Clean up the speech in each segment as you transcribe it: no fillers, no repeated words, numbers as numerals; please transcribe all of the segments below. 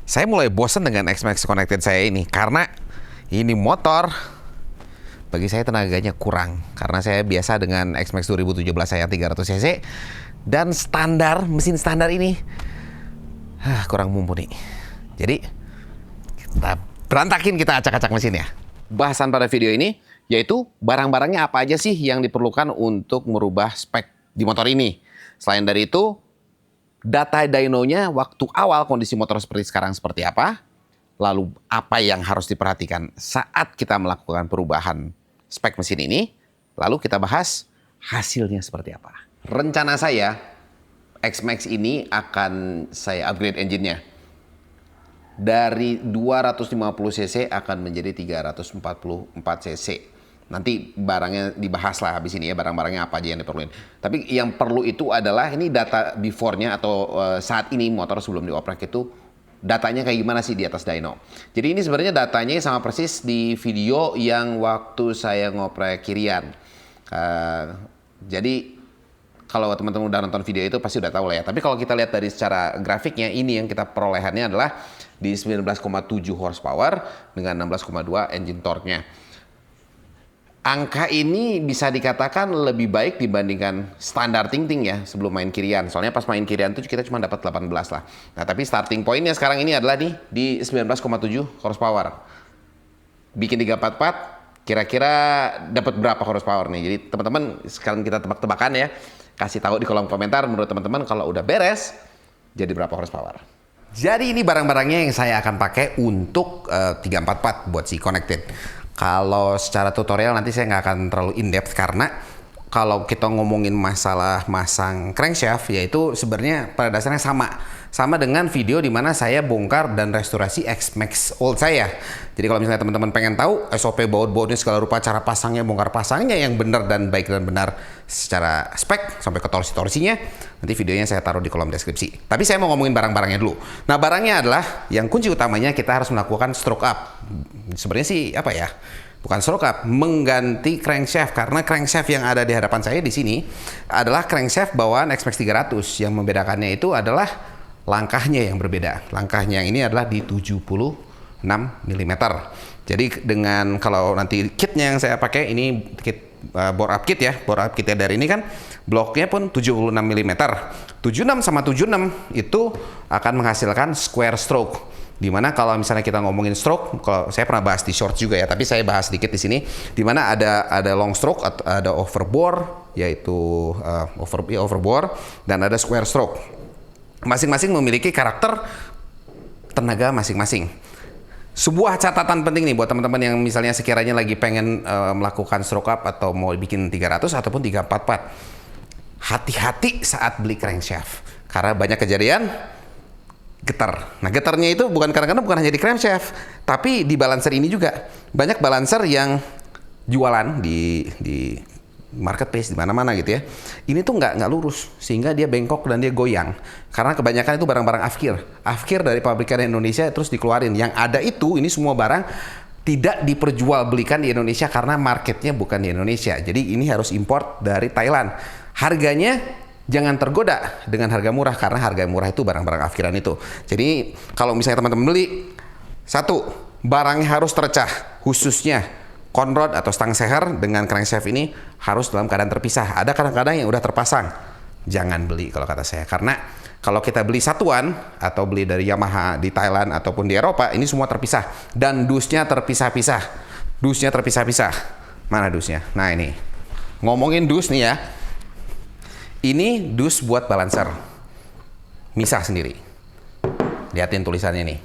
Saya mulai bosan dengan X-Max Connected saya ini karena ini motor bagi saya tenaganya kurang karena saya biasa dengan X-Max 2017 saya 300 cc dan mesin standar ini kurang mumpuni. Jadi kita berantakin, kita acak-acak mesinnya. Bahasan pada video ini yaitu barang-barangnya apa aja sih yang diperlukan untuk merubah spek di motor ini. Selain dari itu, data dynonya waktu awal kondisi motor seperti sekarang seperti apa, lalu apa yang harus diperhatikan saat kita melakukan perubahan spek mesin ini, lalu kita bahas hasilnya seperti apa. Rencana saya, X-Max ini akan saya upgrade engine-nya. Dari 250 cc akan menjadi 344 cc. Nanti barangnya dibahas lah habis ini ya, barang-barangnya apa aja yang diperluin. Tapi yang perlu itu adalah ini data before-nya atau saat ini motor sebelum dioprek itu datanya kayak gimana sih di atas dyno. Jadi ini sebenarnya datanya sama persis di video yang waktu saya ngoprek kirian. Jadi kalau teman-teman udah nonton video itu pasti udah tahu lah ya. Tapi kalau kita lihat dari secara grafiknya, ini yang kita perolehannya adalah di 19,7 horsepower dengan 16,2 engine torque-nya. Angka ini bisa dikatakan lebih baik dibandingkan standar ting-ting ya sebelum main kirian. Soalnya pas main kirian itu kita cuma dapat 18 lah. Nah tapi starting point-nya sekarang ini adalah nih di 19,7 horsepower. Bikin 344 kira-kira dapat berapa horsepower nih. Jadi teman-teman sekarang kita tebak-tebakan ya. Kasih tahu di kolom komentar menurut teman-teman kalau udah beres jadi berapa horsepower. Jadi ini barang-barangnya yang saya akan pakai untuk 344 buat si connected. Kalau secara tutorial nanti saya nggak akan terlalu in-depth karena kalau kita ngomongin masalah masang crankshaft yaitu sebenarnya pada dasarnya sama dengan video di mana saya bongkar dan restorasi X-Max old saya. Jadi kalau misalnya teman-teman pengen tahu SOP baut-bautnya segala rupa, cara pasangnya, bongkar pasangnya yang benar dan baik dan benar secara spek sampai ke torsi-torsinya, nanti videonya saya taruh di kolom deskripsi. Tapi saya mau ngomongin barang-barangnya dulu. Nah, barangnya adalah yang kunci utamanya kita harus melakukan stroke up. Sebenarnya sih apa ya? Bukan stroke up, mengganti crankshaft karena crankshaft yang ada di hadapan saya di sini adalah crankshaft bawaan X-Max 300. Yang membedakannya itu adalah langkahnya yang berbeda. Langkahnya yang ini adalah di 76 mm. Jadi dengan kalau nanti kitnya yang saya pakai ini kit bore up kit ya. Bore up kitnya dari ini kan bloknya pun 76 mm. 76 sama 76 itu akan menghasilkan square stroke. Dimana kalau misalnya kita ngomongin stroke, kalau saya pernah bahas di short juga ya, tapi saya bahas sedikit di sini. Dimana ada long stroke, ada overbore, yaitu overbore, dan ada square stroke. Masing-masing memiliki karakter tenaga masing-masing. Sebuah catatan penting nih buat teman-teman yang misalnya sekiranya lagi pengen melakukan stroke up atau mau bikin 300 ataupun 344. Hati-hati saat beli crankshaft. Karena banyak kejadian getar. Nah, getarnya itu kadang-kadang bukan hanya di crankshaft, tapi di balancer ini juga. Banyak balancer yang jualan di marketplace di mana-mana gitu ya. Ini tuh nggak lurus sehingga dia bengkok dan dia goyang. Karena kebanyakan itu barang-barang afkir dari pabrikan Indonesia terus dikeluarin. Yang ada itu ini semua barang tidak diperjualbelikan di Indonesia karena marketnya bukan di Indonesia. Jadi ini harus import dari Thailand. Harganya jangan tergoda dengan harga murah karena harga murah itu barang-barang afkiran itu. Jadi kalau misalnya teman-teman beli, satu, barangnya harus tercah, khususnya conrod atau stang seher dengan crankshaft ini harus dalam keadaan terpisah. Ada kadang-kadang yang udah terpasang, jangan beli kalau kata saya. Karena kalau kita beli satuan atau beli dari Yamaha di Thailand ataupun di Eropa, ini semua terpisah dan dusnya terpisah-pisah. Dusnya terpisah-pisah. Mana dusnya? Nah ini, ngomongin dus nih ya. Ini dus buat balancer. Misah sendiri. Lihatin tulisannya nih.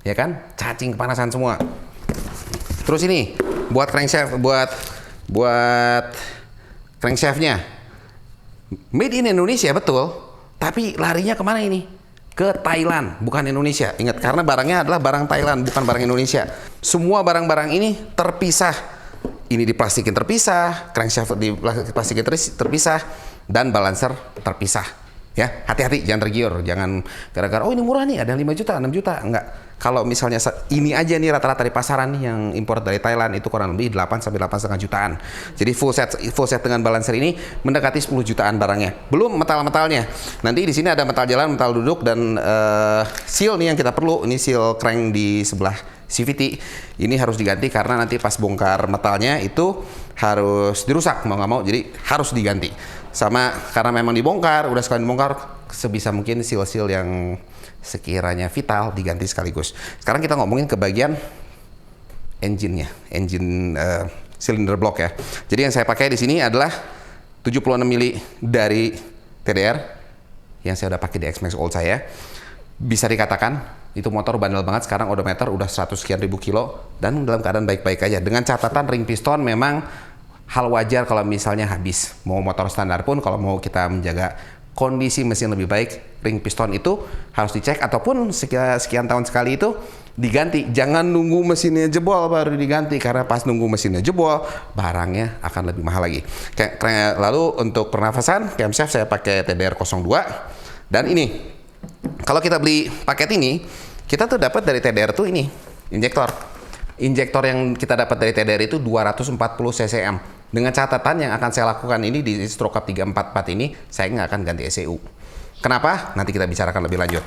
Ya kan? Cacing kepanasan semua. Terus ini buat crankshaft buat crankshaftnya. Made in Indonesia betul, tapi larinya kemana ini? Ke Thailand, bukan Indonesia. Ingat, karena barangnya adalah barang Thailand, bukan barang Indonesia. Semua barang-barang ini terpisah. Ini diplastikin terpisah, crankshaft diplastikin terpisah, dan balancer terpisah. Ya, hati-hati, jangan tergiur, jangan gara-gara oh ini murah nih, ada 5 juta, 6 juta, enggak. Kalau misalnya ini aja nih rata-rata di pasaran nih yang impor dari Thailand itu kurang lebih 8 sampai 8,5 jutaan. Jadi full set dengan balancer ini mendekati 10 jutaan barangnya. Belum metal-metalnya. Nanti di sini ada metal jalan, metal duduk dan seal nih yang kita perlu. Ini seal crank di sebelah CVT. Ini harus diganti karena nanti pas bongkar metalnya itu harus dirusak mau nggak mau, jadi harus diganti. Sama karena memang dibongkar, udah sekali dibongkar, sebisa mungkin seal-seal yang sekiranya vital diganti sekaligus. Sekarang kita ngomongin ke bagian engine-nya, engine cylinder block ya. Jadi yang saya pakai di sini adalah 76 mili dari TDR yang saya udah pakai di X-Max Old saya. Bisa dikatakan itu motor bandel banget. Sekarang odometer udah 100 sekian ribu kilo dan dalam keadaan baik-baik aja. Dengan catatan ring piston memang hal wajar kalau misalnya habis. Mau motor standar pun kalau mau kita menjaga kondisi mesin lebih baik, ring piston itu harus dicek ataupun sekian tahun sekali itu diganti. Jangan nunggu mesinnya jebol baru diganti karena pas nunggu mesinnya jebol barangnya akan lebih mahal lagi. Lalu untuk pernafasan camshaft saya pakai TDR 02 dan ini kalau kita beli paket ini kita tuh dapat dari TDR tuh ini injektor yang kita dapat dari TDR itu 240 ccm. Dengan catatan yang akan saya lakukan ini di stroke up 344 ini, saya nggak akan ganti ECU. Kenapa? Nanti kita bicarakan lebih lanjut.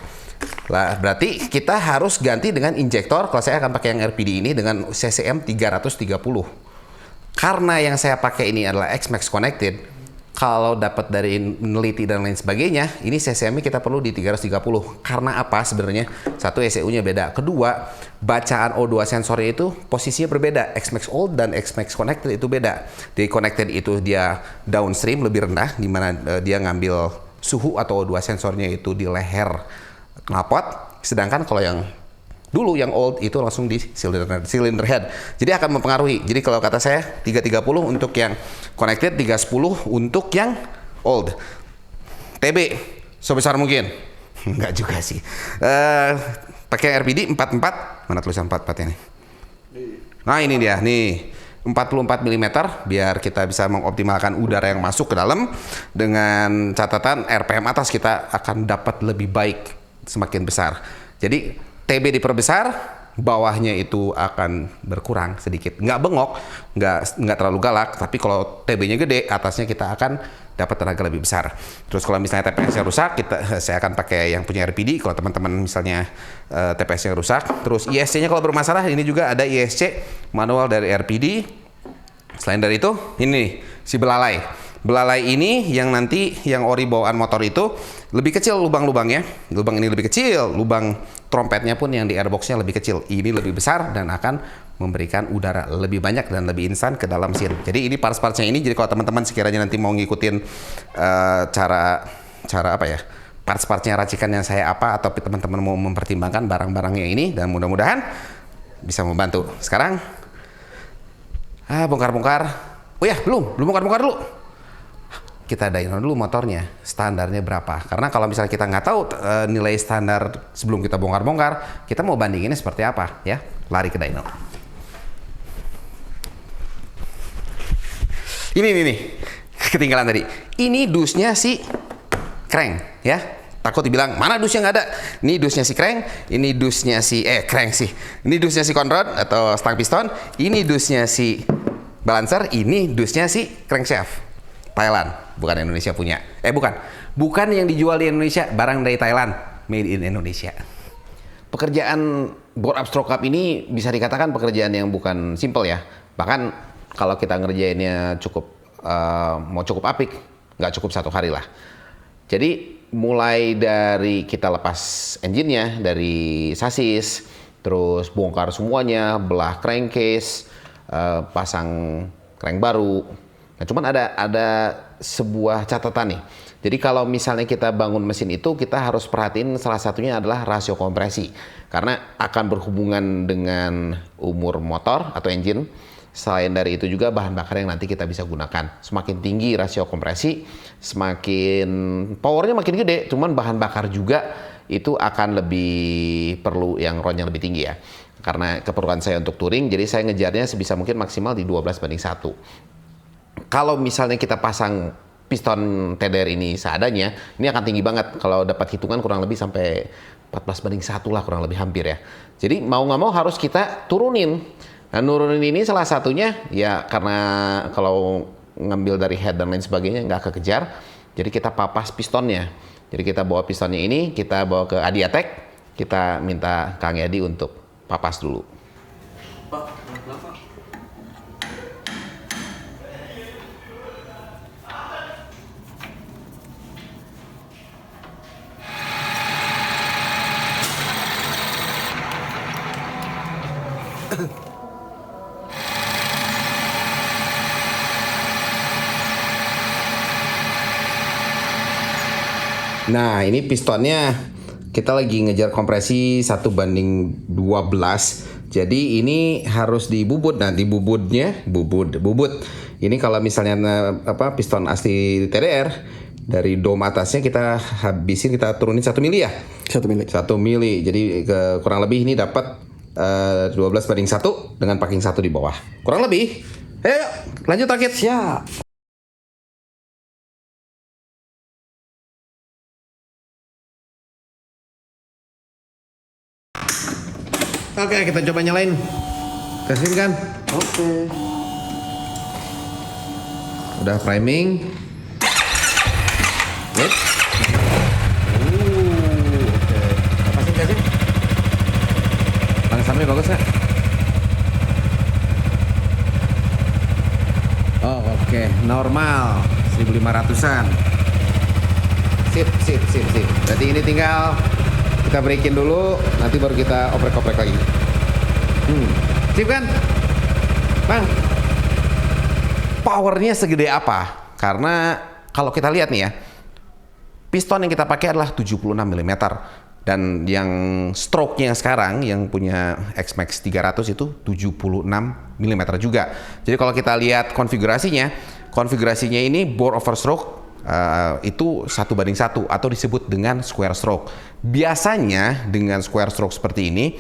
Lah, berarti kita harus ganti dengan injektor. Kalau saya akan pakai yang RPD ini dengan CCM 330. Karena yang saya pakai ini adalah X-Max Connected. Kalau dapat dari meneliti dan lain sebagainya, ini CCM kita perlu di 330. Karena apa sebenarnya? Satu, ECU-nya beda. Kedua, bacaan O2 sensornya itu posisinya berbeda. X-Max Old dan X-Max Connected itu beda. Di Connected itu dia downstream lebih rendah, di mana dia ngambil suhu atau O2 sensornya itu di leher knalpot. Sedangkan kalau yang dulu yang old itu langsung di cylinder head. Jadi akan mempengaruhi. Jadi kalau kata saya 330 untuk yang connected, 310 untuk yang old. TB sebesar mungkin. Enggak juga sih. Pakai RPD 44. Mana tulisan 44 ini? Nah, ini dia nih. 44 mm biar kita bisa mengoptimalkan udara yang masuk ke dalam. Dengan catatan RPM atas kita akan dapat lebih baik semakin besar. Jadi TB diperbesar, bawahnya itu akan berkurang sedikit. Nggak bengok, nggak terlalu galak, tapi kalau TB-nya gede, atasnya kita akan dapat tenaga lebih besar. Terus kalau misalnya TPS-nya rusak, saya akan pakai yang punya RPD. Kalau teman-teman misalnya TPS-nya rusak, terus ISC-nya kalau bermasalah, ini juga ada ISC manual dari RPD. Selain dari itu, ini si belalai. Belalai ini yang nanti yang ori bawaan motor itu lebih kecil lubang-lubangnya. Lubang ini lebih kecil, lubang trompetnya pun yang di airbox-nya lebih kecil. Ini lebih besar dan akan memberikan udara lebih banyak dan lebih instan ke dalam mesin. Jadi ini parts-partsnya ini. Jadi kalau teman-teman sekiranya nanti mau ngikutin cara apa ya, parts-partsnya racikan yang saya apa, atau teman-teman mau mempertimbangkan barang-barangnya ini, dan mudah-mudahan bisa membantu. Sekarang bongkar-bongkar. Oh ya, belum bongkar-bongkar dulu. Kita dyno dulu motornya, standarnya berapa. Karena kalau misalnya kita nggak tahu nilai standar sebelum kita bongkar-bongkar, kita mau bandinginnya seperti apa ya. Lari ke dyno. Ini nih, ketinggalan tadi. Ini dusnya si crank ya. Takut dibilang, mana dusnya nggak ada. Ini dusnya si crank, ini dusnya si, crank sih. Ini dusnya si conrod atau stang piston, ini dusnya si balancer, ini dusnya si crankshaft. Thailand, bukan Indonesia punya. Bukan yang dijual di Indonesia, barang dari Thailand, made in Indonesia. Pekerjaan bore up stroke up ini bisa dikatakan pekerjaan yang bukan simple ya. Bahkan kalau kita ngerjainnya mau cukup apik, nggak cukup 1 hari lah. Jadi mulai dari kita lepas engine-nya dari sasis, terus bongkar semuanya, belah crankcase, pasang crank baru. Nah, cuman ada sebuah catatan nih. Jadi kalau misalnya kita bangun mesin itu, kita harus perhatiin salah satunya adalah rasio kompresi. Karena akan berhubungan dengan umur motor atau engine. Selain dari itu juga bahan bakar yang nanti kita bisa gunakan. Semakin tinggi rasio kompresi, semakin powernya makin gede. Cuman bahan bakar juga itu akan lebih perlu yang RON yang lebih tinggi ya. Karena keperluan saya untuk touring, jadi saya ngejarnya sebisa mungkin maksimal di 12:1. Kalau misalnya kita pasang piston TDR ini seadanya, ini akan tinggi banget. Kalau dapat hitungan kurang lebih sampai 14:1 lah, kurang lebih hampir ya. Jadi mau nggak mau harus kita turunin. Nah, nurunin ini salah satunya ya karena kalau ngambil dari head dan lain sebagainya nggak kekejar. Jadi kita papas pistonnya. Jadi kita bawa pistonnya ini, kita bawa ke Adiatek, kita minta Kang Yadi untuk papas dulu. Pak, kenapa? Nah, ini pistonnya kita lagi ngejar kompresi 1:12. Jadi ini harus dibubut. Nah, dibubutnya bubut. Ini kalau misalnya piston asli TDR dari dom atasnya kita habisin, kita turunin 1 mili ya. 1 mili. 1 mili. Jadi kurang lebih ini dapat 12:1 dengan packing 1 di bawah. Kurang lebih. Ayo, lanjut rakit. Siap. Oke, kita coba nyalain. Kasih kan? Oke. Udah priming. Wait. Oke. Lepasin kasih. Langsamnya bagus ya? Oh, oke. Normal. 1.500-an. Sip. Berarti ini tinggal kita breakin dulu, nanti baru kita oprek-oprek lagi. Sip kan? Bang, powernya segede apa? Karena kalau kita lihat nih ya, piston yang kita pakai adalah 76 mm. Dan yang stroke-nya sekarang, yang punya X-Max 300 itu 76 mm juga. Jadi kalau kita lihat konfigurasinya ini bore over stroke, itu 1:1 atau disebut dengan square stroke. Biasanya dengan square stroke seperti ini,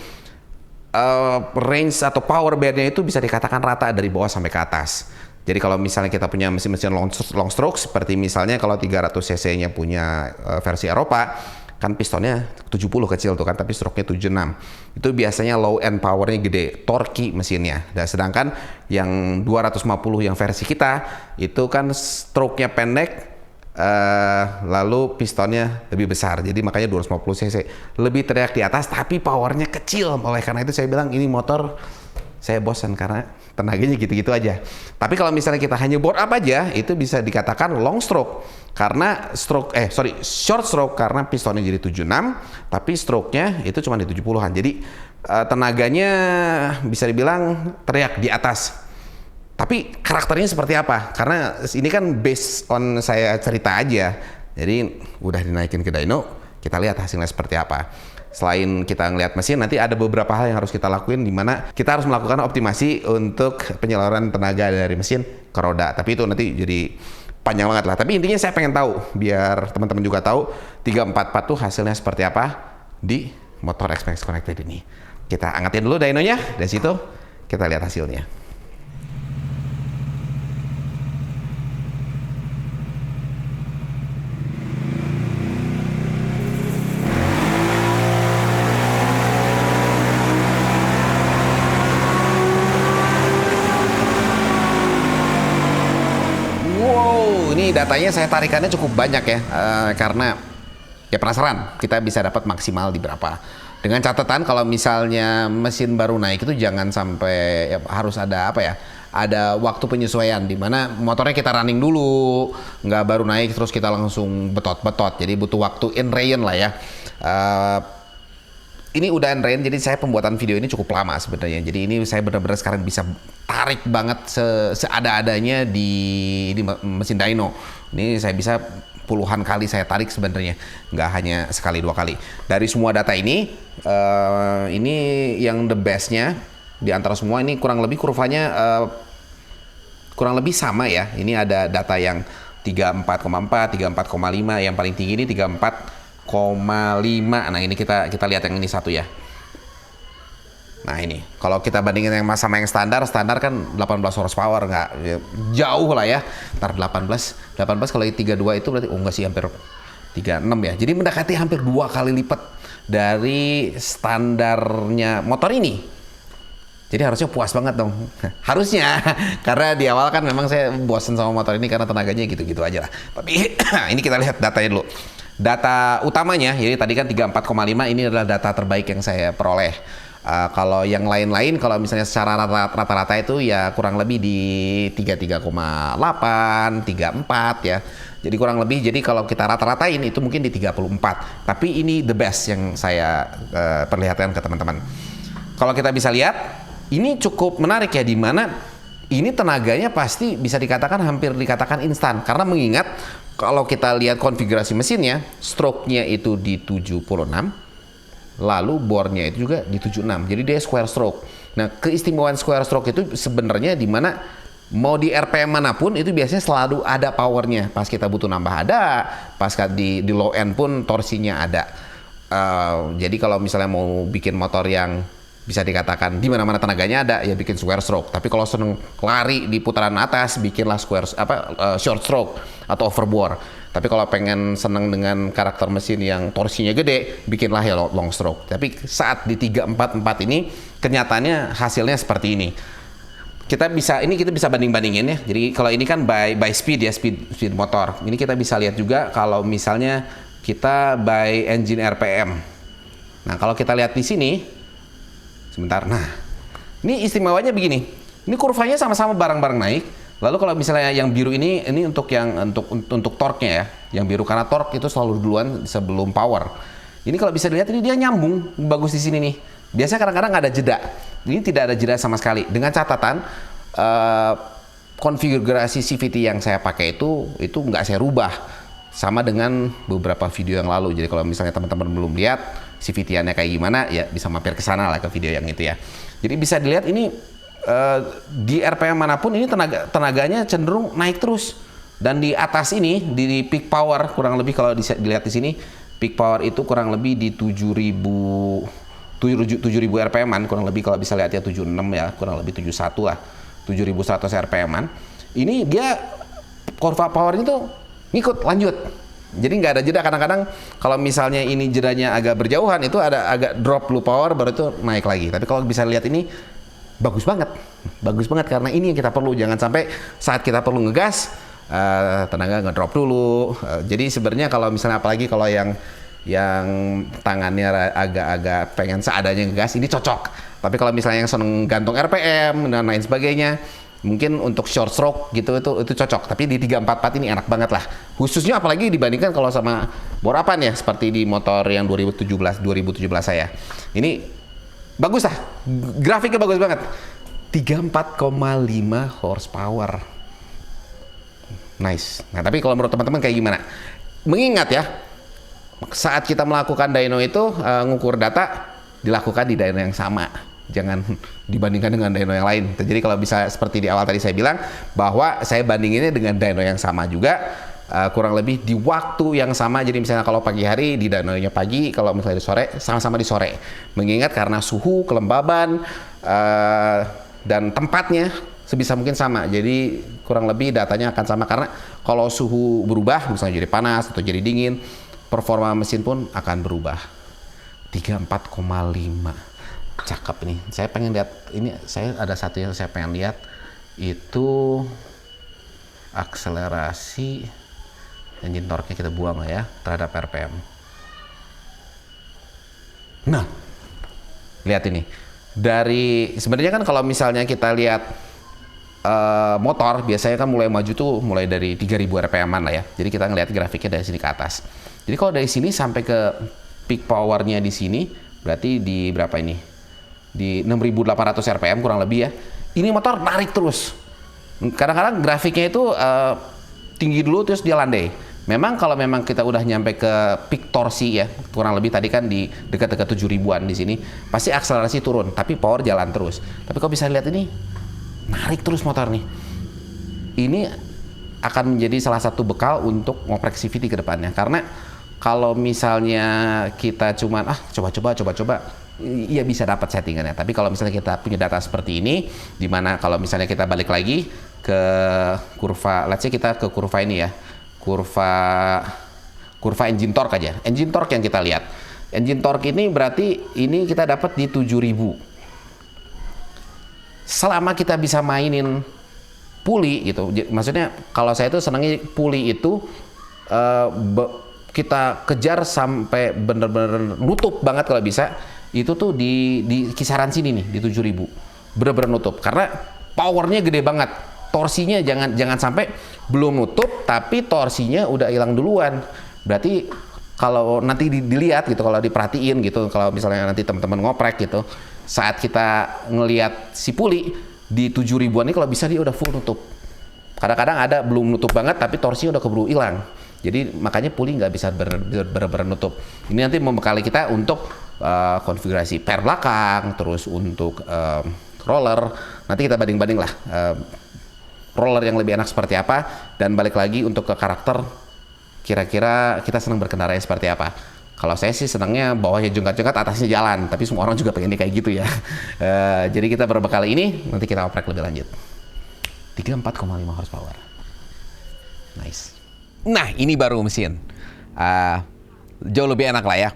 range atau power band-nya itu bisa dikatakan rata dari bawah sampai ke atas. Jadi kalau misalnya kita punya mesin-mesin long stroke, seperti misalnya kalau 300 cc-nya punya versi Eropa, kan pistonnya 70 kecil tuh kan, tapi stroke-nya 76. Itu biasanya low end power-nya gede, torquey mesinnya. Dan sedangkan yang 250 yang versi kita, itu kan stroke-nya pendek, lalu pistonnya lebih besar, jadi makanya 250 cc lebih teriak di atas, tapi powernya kecil. Oleh karena itu saya bilang ini motor saya bosan karena tenaganya gitu-gitu aja. Tapi kalau misalnya kita hanya bore up aja, itu bisa dikatakan long stroke karena short stroke karena pistonnya jadi 76, tapi stroke-nya itu cuma di 70-an. Jadi tenaganya bisa dibilang teriak di atas. Tapi karakternya seperti apa? Karena ini kan based on saya cerita aja. Jadi udah dinaikin ke dyno, kita lihat hasilnya seperti apa. Selain kita ngelihat mesin, nanti ada beberapa hal yang harus kita lakuin, di mana kita harus melakukan optimasi untuk penyaluran tenaga dari mesin ke roda. Tapi itu nanti jadi panjang banget lah. Tapi intinya saya pengen tahu, biar teman-teman juga tahu 344 tuh hasilnya seperti apa di motor X-Max Connected ini. Kita angkatin dulu dynonya, dari situ kita lihat hasilnya. Datanya saya tarikannya cukup banyak ya, karena ya penasaran kita bisa dapat maksimal di berapa. Dengan catatan kalau misalnya mesin baru naik itu jangan sampai harus ada ada waktu penyesuaian di mana motornya kita running dulu, nggak baru naik terus kita langsung betot. Jadi butuh waktu in rain lah ya. Ini udah in rain, jadi saya pembuatan video ini cukup lama sebenarnya. Jadi ini saya benar-benar sekarang bisa tarik banget seada-adanya di mesin dyno. Ini saya bisa puluhan kali saya tarik sebenarnya, nggak hanya sekali dua kali. Dari semua data ini yang the bestnya di antara semua ini kurang lebih kurvanya kurang lebih sama ya. Ini ada data yang 34,4, 34,5, yang paling tinggi ini 34,5. Nah ini kita lihat yang ini satu ya. Nah ini, kalau kita bandingin yang sama yang standar kan 18 horsepower, nggak ya, jauh lah ya. Ntar 18 kalau 32 itu berarti, oh enggak sih, hampir 36 ya. Jadi mendekati hampir 2 kali lipat dari standarnya motor ini. Jadi harusnya puas banget dong. Harusnya, karena di awal kan memang saya bosen sama motor ini karena tenaganya gitu-gitu aja lah. Tapi ini kita lihat datanya dulu. Data utamanya, jadi tadi kan 34,5, ini adalah data terbaik yang saya peroleh. Kalau yang lain-lain, kalau misalnya secara rata-rata itu ya kurang lebih di 33,8, 34 ya. Jadi kurang lebih, jadi kalau kita rata-ratain itu mungkin di 34. Tapi ini the best yang saya perlihatkan ke teman-teman. Kalau kita bisa lihat, ini cukup menarik ya, di mana ini tenaganya pasti bisa dikatakan hampir dikatakan instan. Karena mengingat kalau kita lihat konfigurasi mesinnya, stroke-nya itu di 76, lalu bore-nya itu juga di 76. Jadi dia square stroke. Nah, keistimewaan square stroke itu sebenarnya di mana mau di RPM manapun itu biasanya selalu ada powernya. Pas kita butuh nambah ada, pas di low end pun torsinya ada. Jadi kalau misalnya mau bikin motor yang bisa dikatakan di mana-mana tenaganya ada, ya bikin square stroke. Tapi kalau seneng lari di putaran atas, bikinlah short stroke atau overbore. Tapi kalau pengen seneng dengan karakter mesin yang torsinya gede, bikinlah ya long stroke. Tapi saat di 344 ini, kenyataannya hasilnya seperti ini. Kita bisa banding-bandingin ya. Jadi kalau ini kan by speed ya, speed motor. Ini kita bisa lihat juga kalau misalnya kita by engine RPM. Nah, kalau kita lihat di sini, sebentar. Nah, ini istimewanya begini. Ini kurvanya sama-sama bareng-bareng naik. Lalu kalau misalnya yang biru ini untuk torque-nya ya. Yang biru karena torque itu selalu duluan sebelum power. Ini kalau bisa dilihat ini dia nyambung bagus di sini nih. Biasanya kadang-kadang nggak ada jeda. Ini tidak ada jeda sama sekali. Dengan catatan konfigurasi CVT yang saya pakai itu nggak saya rubah. Sama dengan beberapa video yang lalu. Jadi kalau misalnya teman-teman belum lihat CVT-annya kayak gimana, ya bisa mampir ke sana lah ke video yang itu ya. Jadi bisa dilihat ini di RPM manapun ini tenaganya cenderung naik terus. Dan di atas ini di peak power kurang lebih kalau dilihat di sini peak power itu kurang lebih di 7.000 RPM-an kurang lebih, kalau bisa lihat ya 76 ya, kurang lebih 71 lah, 7.100 RPM-an. Ini dia kurva powernya tuh ngikut lanjut. Jadi nggak ada jeda. Kadang-kadang kalau misalnya ini jedanya agak berjauhan itu ada agak drop low power baru itu naik lagi. Tapi kalau bisa lihat ini bagus banget karena ini yang kita perlu. Jangan sampai saat kita perlu ngegas tenaga ngedrop dulu. Jadi sebenarnya kalau misalnya apalagi kalau yang tangannya agak pengen seadanya ngegas, ini cocok. Tapi kalau misalnya yang seneng gantung RPM dan lain sebagainya, mungkin untuk short stroke gitu itu cocok. Tapi di 344 ini enak banget lah. Khususnya apalagi dibandingkan kalau sama borapan ya, seperti di motor yang 2017 saya. Ini bagus lah. Grafiknya bagus banget. 34,5 horsepower. Nice. Nah, tapi kalau menurut teman-teman kayak gimana? Mengingat ya, saat kita melakukan dyno itu ngukur data dilakukan di dyno yang sama. Jangan dibandingkan dengan dyno yang lain. Jadi kalau bisa seperti di awal tadi saya bilang bahwa saya bandinginnya dengan dyno yang sama juga, kurang lebih di waktu yang sama. Jadi misalnya kalau pagi hari di dynonya pagi, kalau misalnya di sore sama-sama di sore. Mengingat karena suhu, kelembaban dan tempatnya sebisa mungkin sama. Jadi kurang lebih datanya akan sama, karena kalau suhu berubah misalnya jadi panas atau jadi dingin, performa mesin pun akan berubah. 34,5. Cakep nih. Saya pengen lihat ini, saya ada satu yang saya pengen lihat, itu akselerasi engine torque-nya kita buang lah ya terhadap RPM. Nah, lihat ini. Dari sebenarnya kan kalau misalnya kita lihat motor biasanya kan mulai maju tuh mulai dari 3000 RPM-an lah ya. Jadi kita ngelihat grafiknya dari sini ke atas. Jadi kalau dari sini sampai ke peak power-nya di sini berarti di berapa ini? Di 6800 RPM kurang lebih ya. Ini motor narik terus. Kadang-kadang grafiknya itu tinggi dulu terus dia landai. Memang kalau memang kita udah nyampe ke peak torsi ya, kurang lebih tadi kan di dekat-dekat 7000-an di sini, pasti akselerasi turun, tapi power jalan terus. Tapi kalau bisa lihat ini narik terus motor nih. Ini akan menjadi salah satu bekal untuk ngoprek CVT ke depannya. Karena kalau misalnya kita cuman coba-coba ya bisa dapat settingannya. Tapi kalau misalnya kita punya data seperti ini, di mana kalau misalnya kita balik lagi ke kurva, let's say kita ke kurva ini ya, kurva engine torque aja, engine torque yang kita lihat. Engine torque ini berarti ini kita dapat di 7000. Selama kita bisa mainin puli gitu, maksudnya kalau saya tuh senangnya puli itu kita kejar sampai bener-bener nutup banget kalau bisa. Itu tuh di kisaran sini nih, di 7000. Bener-bener nutup. Karena powernya gede banget. Torsinya jangan sampai belum nutup, tapi torsinya udah hilang duluan. Berarti kalau nanti dilihat gitu, kalau diperhatiin gitu, kalau misalnya nanti teman-teman ngoprek gitu, saat kita ngelihat si puli di 7000-an ini kalau bisa dia udah full nutup. Kadang-kadang ada belum nutup banget, tapi torsinya udah keburu hilang. Jadi makanya puli nggak bisa bener-bener nutup. Ini nanti membekali kita untuk konfigurasi per belakang, terus untuk roller. Nanti kita banding-banding lah roller yang lebih enak seperti apa, dan balik lagi untuk ke karakter, kira-kira kita senang berkendara seperti apa. Kalau saya sih senangnya bawahnya jengkat-jengkat, atasnya jalan, tapi semua orang juga pengennya kayak gitu ya. Jadi kita berbekal ini, nanti kita oprek lebih lanjut. 34,5 horsepower. Nice. Nah, ini baru mesin. Jauh lebih enak lah ya.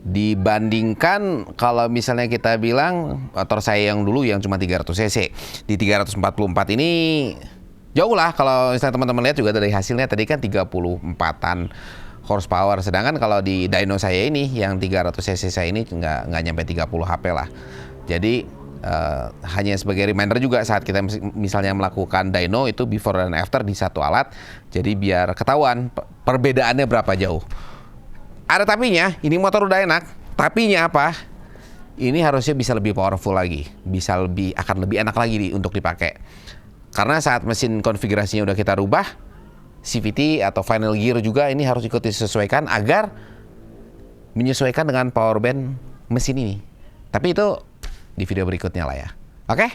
Dibandingkan kalau misalnya kita bilang motor saya yang dulu yang cuma 300 cc. Di 344 ini jauh lah, kalau misalnya teman-teman lihat juga dari hasilnya tadi kan 34-an horsepower. Sedangkan kalau di dyno saya ini yang 300 cc saya ini nggak nyampe 30 HP lah. Jadi hanya sebagai reminder juga saat kita misalnya melakukan dyno itu before dan after di satu alat. Jadi biar ketahuan perbedaannya berapa jauh. Ada tapinya, ini motor udah enak. Tapinya apa? Ini harusnya bisa lebih powerful lagi, akan lebih enak lagi untuk dipakai. Karena saat mesin konfigurasinya udah kita rubah, CVT atau final gear juga ini harus ikut disesuaikan agar menyesuaikan dengan power band mesin ini. Tapi itu di video berikutnya lah ya. Oke?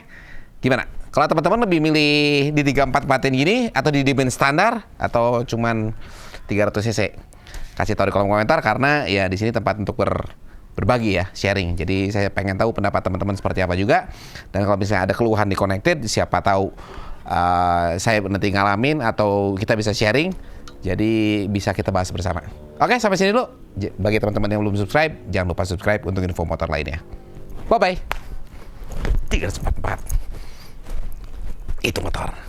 Gimana? Kalau teman-teman lebih milih di 344 gini atau di band standar atau cuman 300 cc? Kasih tahu di kolom komentar, karena ya di sini tempat untuk berbagi ya, sharing. Jadi saya pengen tahu pendapat teman-teman seperti apa juga. Dan kalau misalnya ada keluhan di Connected, siapa tahu saya nanti ngalamin atau kita bisa sharing. Jadi bisa kita bahas bersama. Oke, sampai sini dulu. Bagi teman-teman yang belum subscribe, jangan lupa subscribe untuk info motor lainnya. Bye-bye. 344. Itu motor.